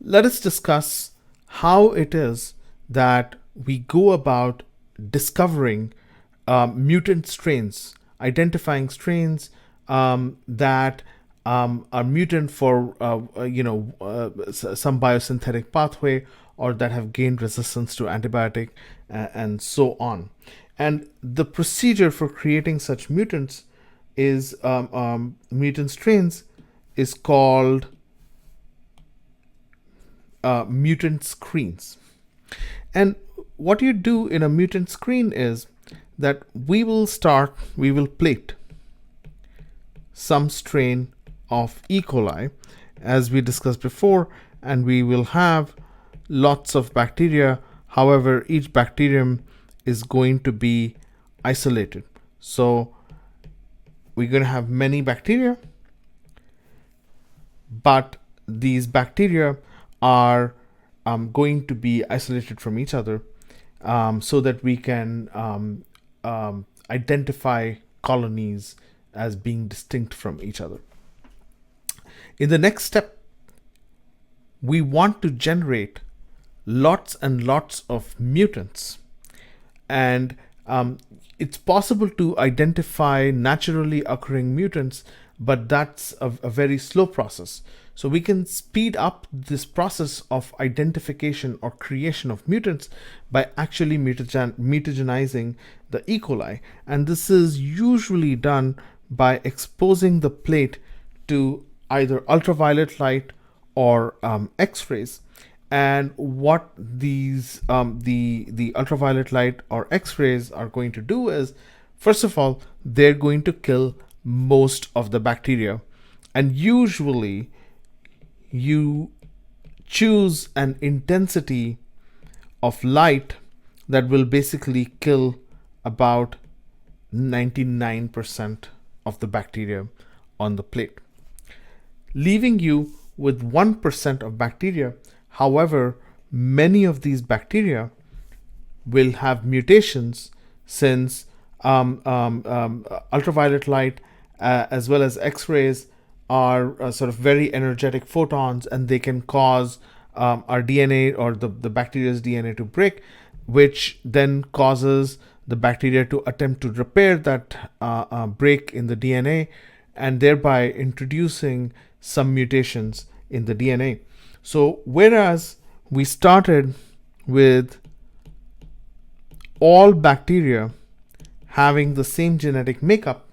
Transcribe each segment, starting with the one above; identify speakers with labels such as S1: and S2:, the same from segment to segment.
S1: let us discuss how it is that we go about discovering mutant strains, identifying strains that are mutant for some biosynthetic pathway, or that have gained resistance to antibiotic, and so on. And the procedure for creating such mutants is mutant strains is called mutant screens. And what you do in a mutant screen is that we will plate some strain of E. coli, as we discussed before, and we will have lots of bacteria. However, each bacterium is going to be isolated. So we're going to have many bacteria, but these bacteria are going to be isolated from each other, so that we can identify colonies as being distinct from each other. In the next step, we want to generate lots and lots of mutants, and it's possible to identify naturally occurring mutants, but that's a very slow process. So we can speed up this process of identification or creation of mutants by actually mutagenizing the E. coli. And this is usually done by exposing the plate to either ultraviolet light or X-rays. And what these the ultraviolet light or X-rays are going to do is, first of all, they're going to kill most of the bacteria. And usually you choose an intensity of light that will basically kill about 99% of the bacteria on the plate, leaving you with 1% of bacteria. However, many of these bacteria will have mutations, since ultraviolet light as well as X-rays are sort of very energetic photons, and they can cause our DNA or the bacteria's DNA to break, which then causes the bacteria to attempt to repair that break in the DNA, and thereby introducing some mutations in the DNA. So whereas we started with all bacteria having the same genetic makeup,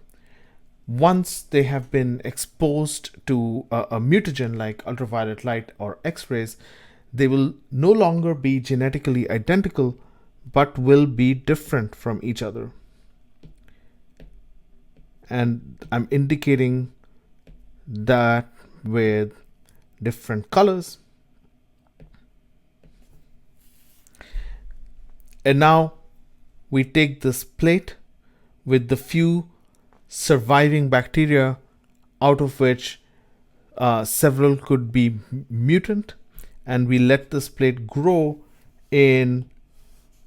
S1: once they have been exposed to a mutagen like ultraviolet light or X-rays, they will no longer be genetically identical, but will be different from each other. And I'm indicating that with different colors. And now we take this plate with the few surviving bacteria, out of which several could be mutant, and we let this plate grow in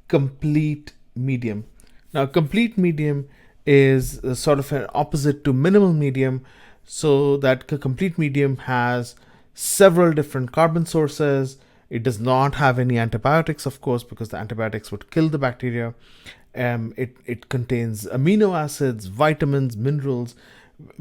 S1: complete medium. Now, complete medium is sort of an opposite to minimal medium, so that complete medium has several different carbon sources. It does not have any antibiotics, of course, because the antibiotics would kill the bacteria. It contains amino acids, vitamins, minerals.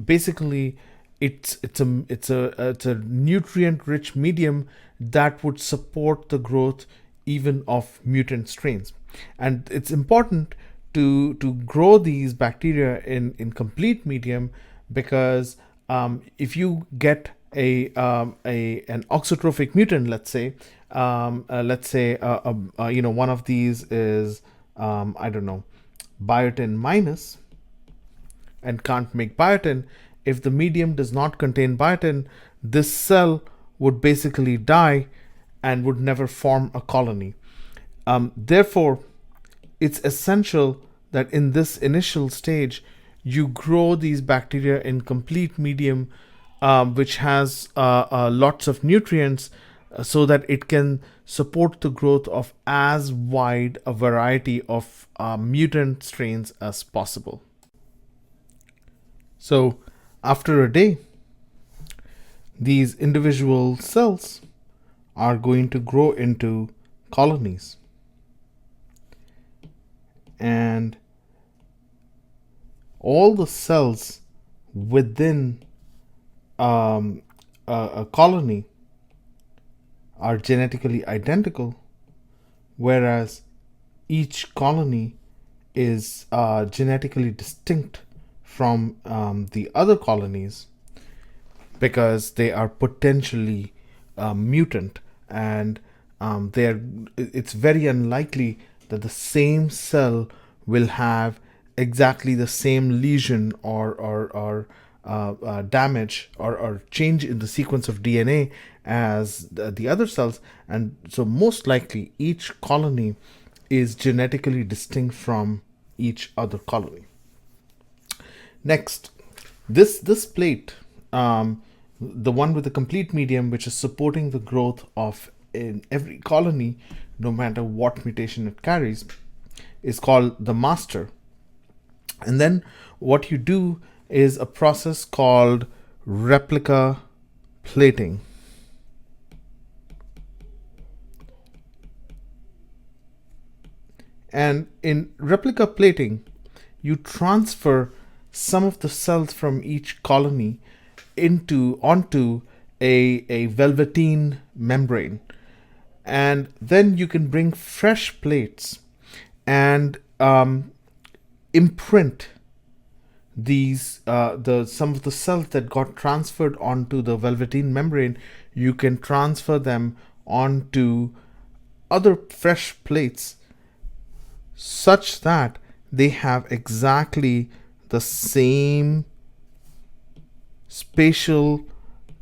S1: Basically, it's a nutrient-rich medium that would support the growth even of mutant strains. And it's important to grow these bacteria in complete medium, because if you get an auxotrophic mutant, let's say one of these is biotin minus, and can't make biotin. If the medium does not contain biotin, this cell would basically die and would never form a colony. Therefore, it's essential that in this initial stage you grow these bacteria in complete medium, which has lots of nutrients, so that it can support the growth of as wide a variety of mutant strains as possible. So after a day, these individual cells are going to grow into colonies. And all the cells within a colony are genetically identical, whereas each colony is genetically distinct from the other colonies because they are potentially mutant, and it's very unlikely that the same cell will have exactly the same lesion or damage or change in the sequence of DNA as the other cells, and so most likely each colony is genetically distinct from each other colony. Next, this plate, the one with the complete medium, which is supporting the growth of in every colony, no matter what mutation it carries, is called the master. And then what you do is a process called replica plating. And in replica plating, you transfer some of the cells from each colony onto a velveteen membrane, and then you can bring fresh plates and imprint these some of the cells that got transferred onto the velveteen membrane. You can transfer them onto other fresh plates such that they have exactly the same spatial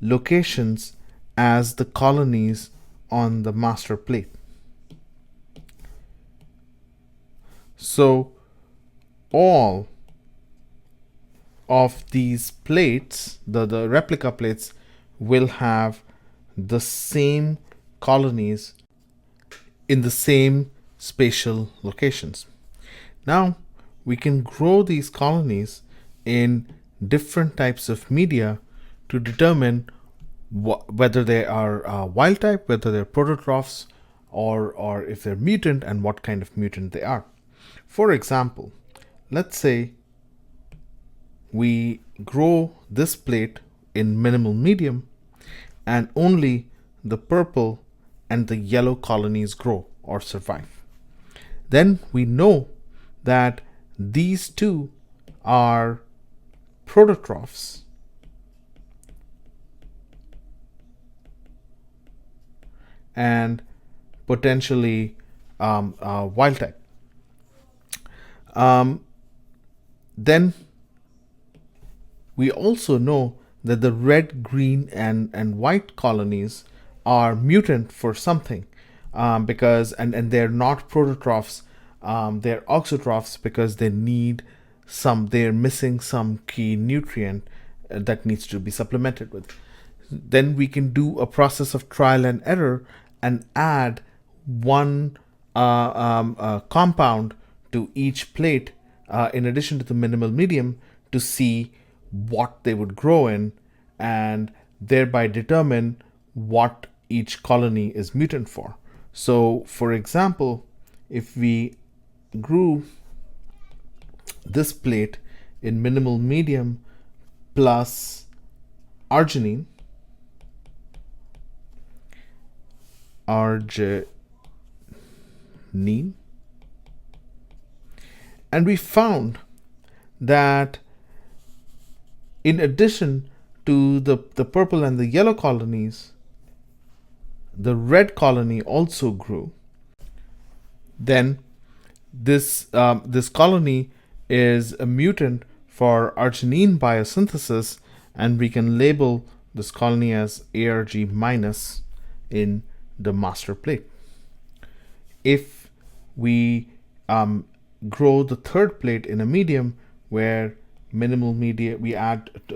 S1: locations as the colonies on the master plate. So all of these plates, the replica plates, will have the same colonies in the same spatial locations. Now we can grow these colonies in different types of media to determine whether they are wild type, whether they're prototrophs, or if they're mutant, and what kind of mutant they are. For example, let's say we grow this plate in minimal medium and only the purple and the yellow colonies grow or survive. Then we know that these two are prototrophs and potentially wild type. Then we also know that the red, green, and white colonies are mutant for something, because they're not prototrophs, they're auxotrophs because they're missing some key nutrient that needs to be supplemented with. Then we can do a process of trial and error and add one compound to each plate in addition to the minimal medium to see what they would grow in, and thereby determine what each colony is mutant for. So, for example, if we grew this plate in minimal medium plus arginine, and we found that in addition to the purple and the yellow colonies, the red colony also grew. Then this colony is a mutant for arginine biosynthesis, and we can label this colony as ARG minus in the master plate. If we grow the third plate in a medium where we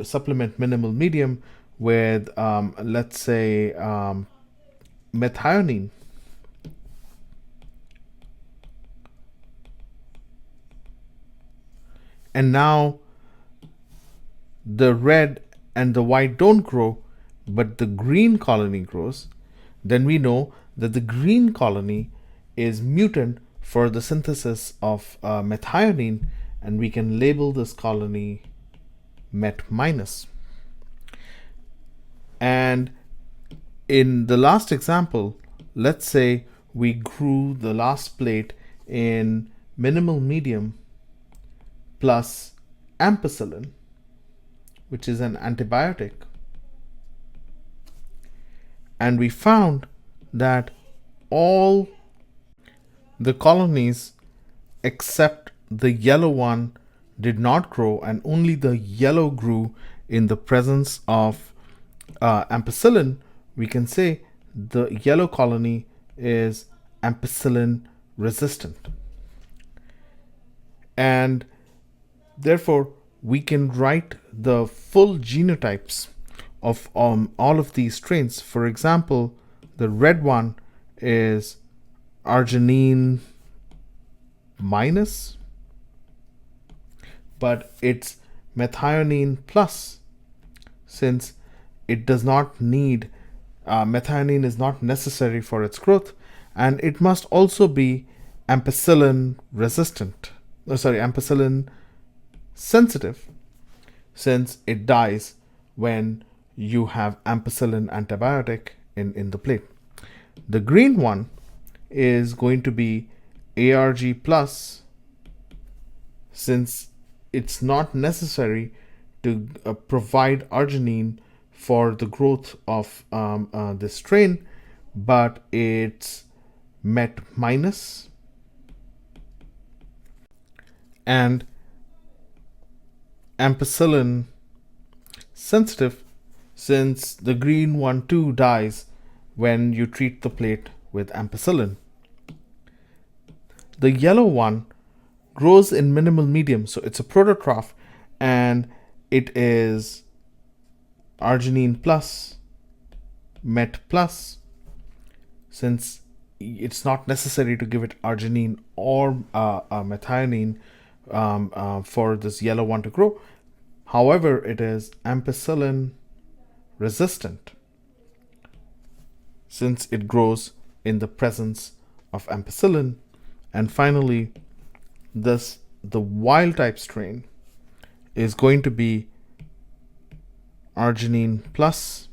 S1: supplement minimal medium with let's say methionine, and now the red and the white don't grow, but the green colony grows, then we know that the green colony is mutant for the synthesis of methionine, and we can label this colony met minus. And in the last example, let's say we grew the last plate in minimal medium plus ampicillin, which is an antibiotic. And we found that all the colonies except the yellow one did not grow, and only the yellow grew in the presence of ampicillin. We can say the yellow colony is ampicillin resistant. And therefore, we can write the full genotypes of all of these strains. For example, the red one is arginine minus, but it's methionine plus, since it does not need methionine is not necessary for its growth, and it must also be ampicillin resistant. Ampicillin sensitive, since it dies when you have ampicillin antibiotic in the plate. The green one is going to be ARG plus, since it's not necessary to provide arginine for the growth of this strain, but it's met minus. And ampicillin sensitive, since the green one too dies when you treat the plate with ampicillin. The yellow one grows in minimal medium, so it's a prototroph, and it is arginine plus, met plus, since it's not necessary to give it arginine or methionine for this yellow one to grow. However, it is ampicillin resistant, since it grows in the presence of ampicillin. And finally, the wild type strain is going to be arginine plus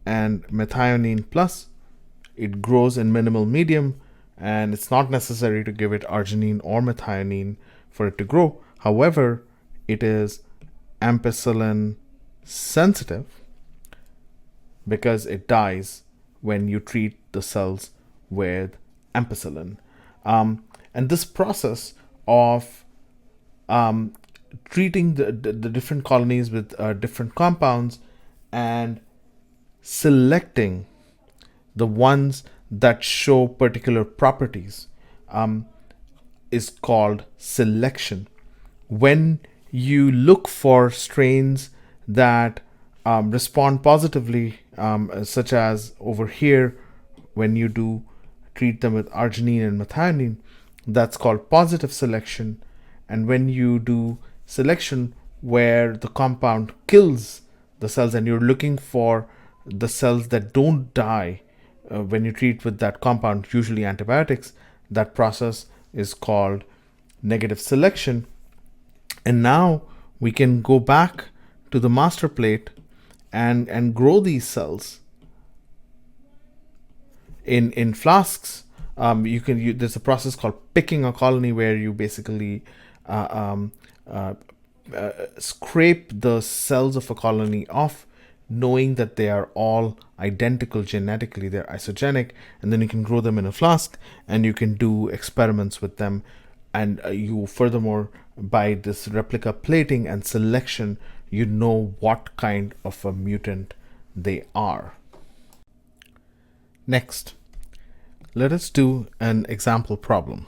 S1: and methionine plus. It grows in minimal medium, and it's not necessary to give it arginine or methionine for it to grow. However, it is ampicillin sensitive because it dies when you treat the cells with ampicillin. And this process of treating the different colonies with different compounds and selecting the ones that show particular properties is called selection. When you look for strains that respond positively, such as over here, when you do treat them with arginine and methionine, that's called positive selection. And when you do selection where the compound kills the cells and you're looking for the cells that don't die when you treat with that compound, usually antibiotics, that process is called negative selection. And now we can go back to the master plate and grow these cells in flasks. There's a process called picking a colony, where you basically scrape the cells of a colony off, knowing that they are all identical genetically, they're isogenic, and then you can grow them in a flask and you can do experiments with them. And you furthermore, by this replica plating and selection, you know what kind of a mutant they are. Next, let us do an example problem.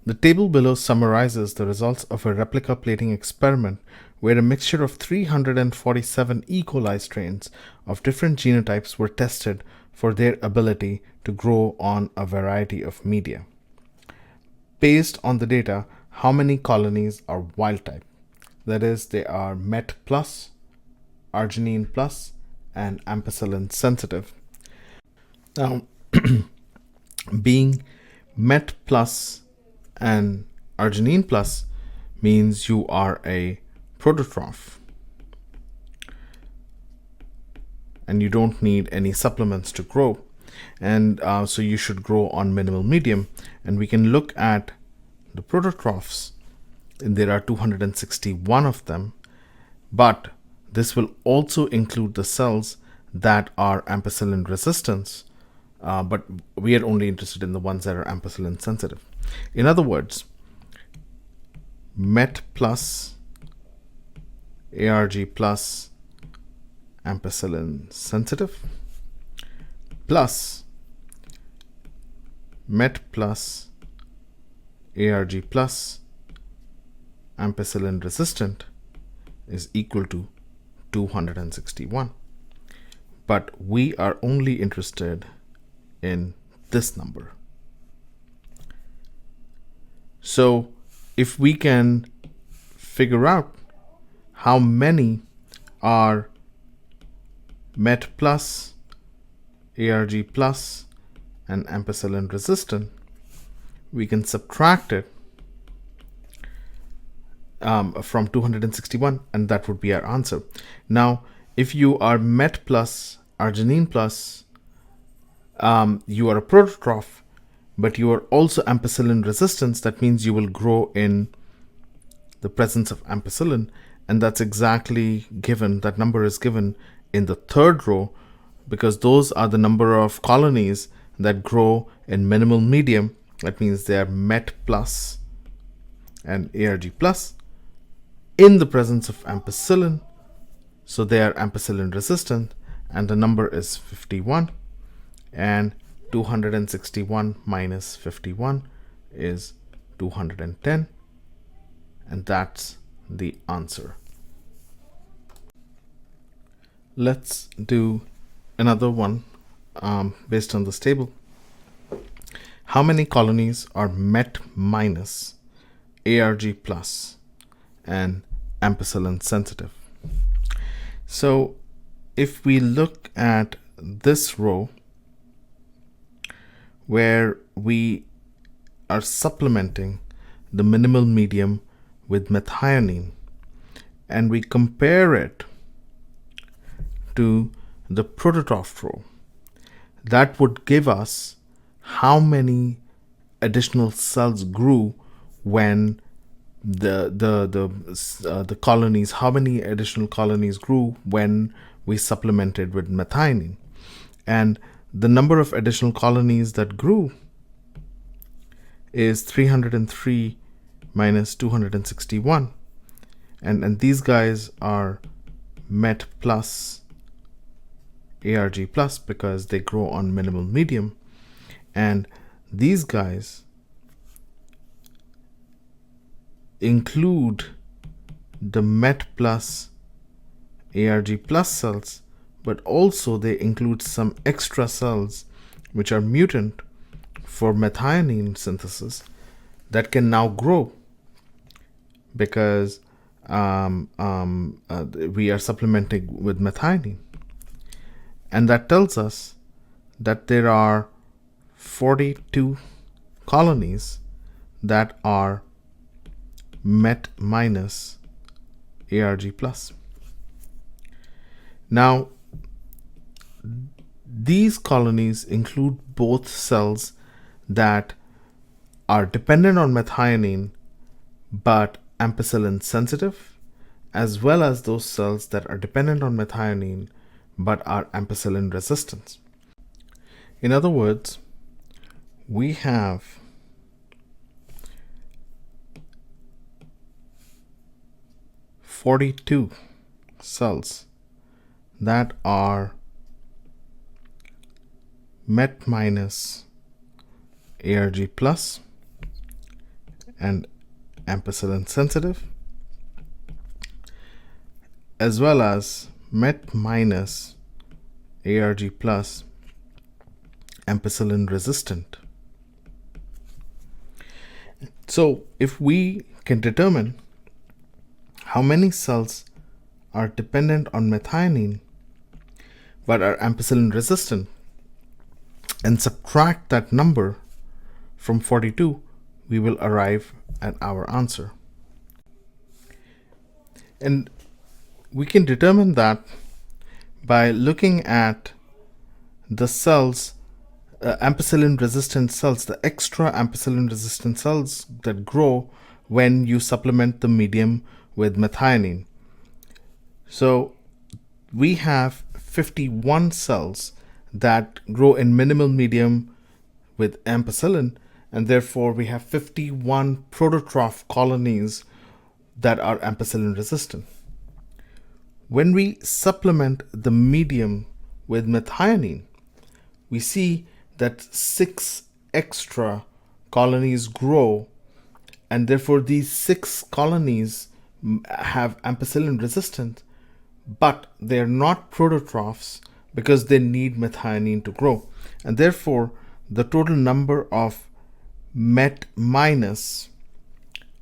S1: The table below summarizes the results of a replica plating experiment where a mixture of 347 E. coli strains of different genotypes were tested for their ability to grow on a variety of media. Based on the data, how many colonies are wild type? That is, they are met plus, arginine plus, and ampicillin sensitive. Now, being met plus and arginine plus means you are a prototroph and you don't need any supplements to grow, and so you should grow on minimal medium. And we can look at the prototrophs, and there are 261 of them, but this will also include the cells that are ampicillin resistant, but we are only interested in the ones that are ampicillin sensitive. In other words, MET plus, ARG plus, ampicillin sensitive, plus MET plus, ARG plus, ampicillin resistant is equal to 261. But we are only interested in this number. So if we can figure out how many are MET plus, ARG plus, and ampicillin resistant, we can subtract it from 261, and that would be our answer. Now, if you are MET plus, arginine plus, you are a prototroph, but you are also ampicillin resistant. That means you will grow in the presence of ampicillin, and that's exactly given, that number is given in the third row, because those are the number of colonies that grow in minimal medium. That means they are MET plus and ARG plus in the presence of ampicillin, so they are ampicillin resistant, and the number is 51, and 261 minus 51 is 210, and that's the answer. Let's do another one based on this table. How many colonies are MET minus, ARG plus, and ampicillin sensitive? So if we look at this row where we are supplementing the minimal medium with methionine, and we compare it to the prototroph row, that would give us how many additional cells grew when the colonies, how many additional colonies grew when we supplemented with methionine. And the number of additional colonies that grew is 303 minus 261, and these guys are MET plus, ARG plus, because they grow on minimal medium, and these guys include the MET plus, ARG plus cells, but also they include some extra cells which are mutant for methionine synthesis that can now grow because we are supplementing with methionine. And that tells us that there are 42 colonies that are MET minus, ARG plus. Now, these colonies include both cells that are dependent on methionine but ampicillin sensitive, as well as those cells that are dependent on methionine but are ampicillin resistant. In other words, we have (42) cells that are MET minus, ARG plus, and ampicillin sensitive, as well as MET minus, ARG plus, ampicillin resistant. So if we can determine how many cells are dependent on methionine but are ampicillin resistant, and subtract that number from 42, we will arrive at our answer. And we can determine that by looking at the cells, ampicillin resistant cells, the extra ampicillin resistant cells that grow when you supplement the medium with methionine. So we have 51 cells that grow in minimal medium with ampicillin, and therefore we have 51 prototroph colonies that are ampicillin resistant. When we supplement the medium with methionine, we see that 6 extra colonies grow, and therefore these 6 colonies have ampicillin resistant, but they're not prototrophs because they need methionine to grow. And therefore, the total number of MET minus,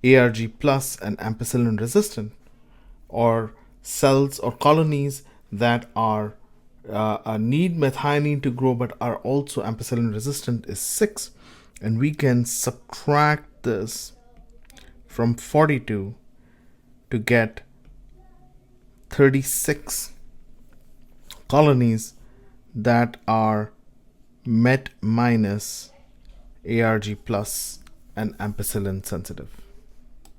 S1: ARG plus, and ampicillin resistant, or cells or colonies that are need methionine to grow but are also ampicillin resistant, is 6. And we can subtract this from 42 to get 36 colonies that are MET minus, ARG plus, and ampicillin sensitive.